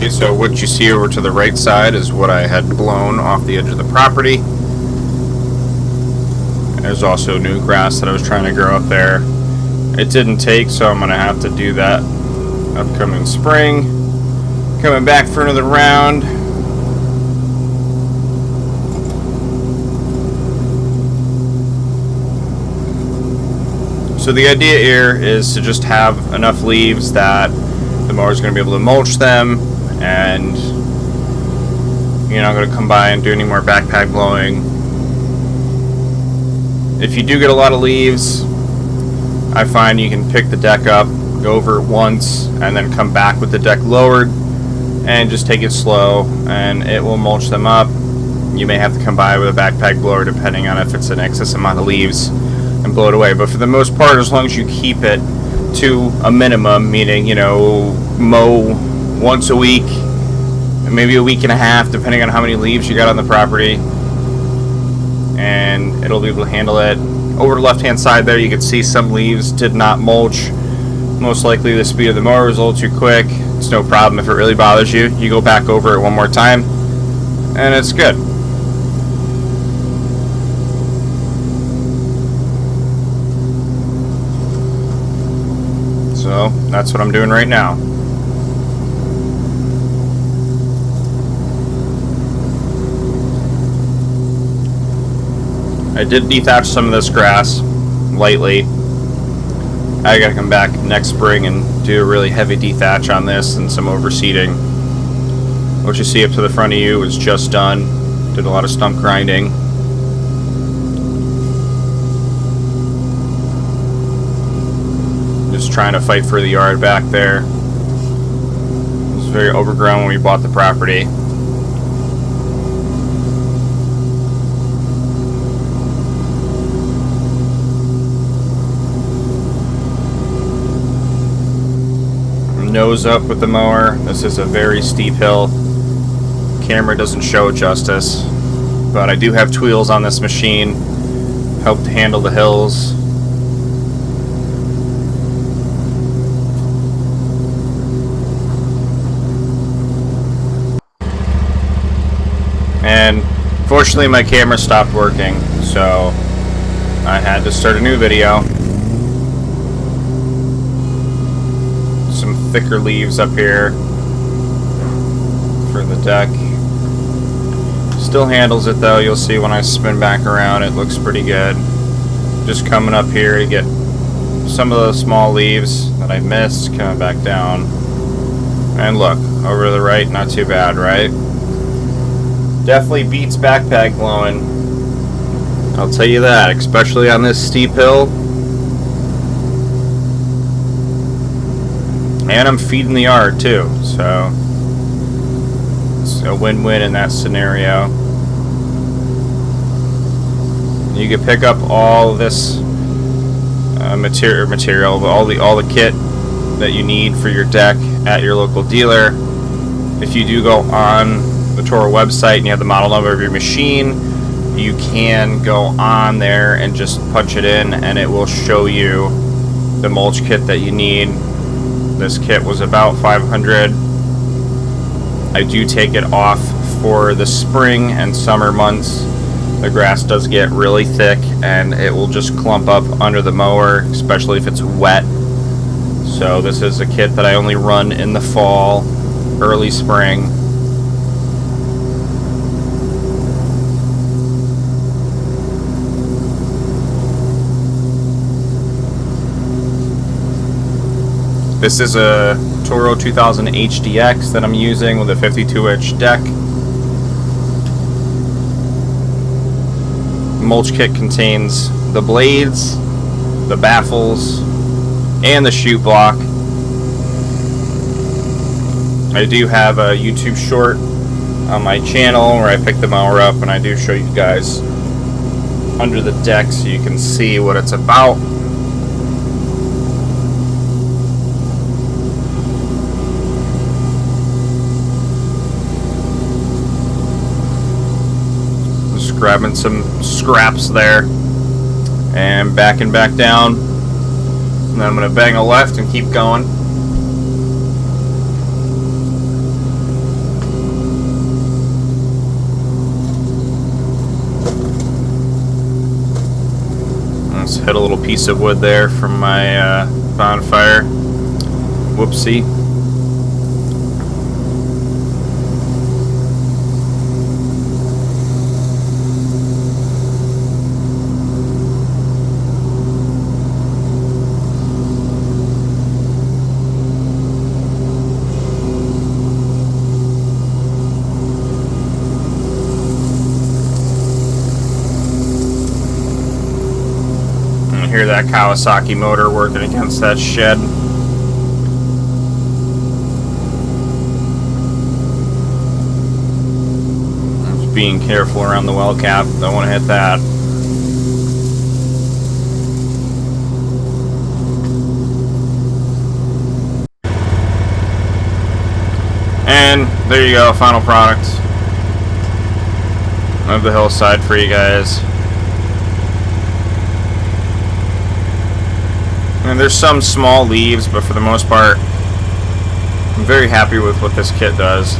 Okay, so what you see over to the right side is what I had blown off the edge of the property. There's also new grass that I was trying to grow up there. It didn't take, so I'm going to have to do that upcoming spring. Coming back for another round. So the idea here is to just have enough leaves that the mower's going to be able to mulch them, and you're not going to come by and do any more backpack blowing. If you do get a lot of leaves, I find you can pick the deck up, go over it once, and then come back with the deck lowered, and just take it slow, and it will mulch them up. You may have to come by with a backpack blower depending on if it's an excess amount of leaves and blow it away. But for the most part, as long as you keep it to a minimum, meaning, you know, mow once a week, maybe a week and a half, depending on how many leaves you got on the property, and it'll be able to handle it. Over the left hand side there, you can see some leaves did not mulch. Most likely the speed of the mower was a little too quick. It's no problem. If it really bothers you, you go back over it one more time and it's good. So that's what I'm doing right now. I did dethatch some of this grass lightly. I gotta come back next spring and do a really heavy dethatch on this and some overseeding. What you see up to the front of you is just done. Did a lot of stump grinding. Just trying to fight for the yard back there. It was very overgrown when we bought the property. Nose up with the mower. This is a very steep hill. Camera doesn't show justice, but I do have wheels on this machine, help to handle the hills. And fortunately my camera stopped working, so I had to start a new video. Some thicker leaves up here for the deck. Still handles it though. You'll see when I spin back around it looks pretty good. Just coming up here to get some of those small leaves that I missed, coming back down. And look, over to the right, not too bad, right? Definitely beats backpack blowing. I'll tell you that, especially on this steep hill. And I'm feeding the yard too, so it's a win-win in that scenario. You can pick up all of this material, all the kit that you need for your deck at your local dealer. If you do go on the Toro website and you have the model number of your machine, you can go on there and just punch it in, and it will show you the mulch kit that you need. This kit was about $500. I do take it off for the spring and summer months. The grass does get really thick and it will just clump up under the mower, especially if it's wet. So this is a kit that I only run in the fall, early spring. This is a Toro 2000 HDX that I'm using with a 52-inch deck. Mulch kit contains the blades, the baffles, and the chute block. I do have a YouTube short on my channel where I pick the mower up and I do show you guys under the deck so you can see what it's about. Grabbing some scraps there and backing back down, and then I'm going to bang a left and keep going. Just hit a little piece of wood there from my bonfire. Whoopsie. Hear that Kawasaki motor working against that shed. Just being careful around the well cap. Don't want to hit that. And there you go, final product of the hillside for you guys. And there's some small leaves, but for the most part, I'm very happy with what this kit does.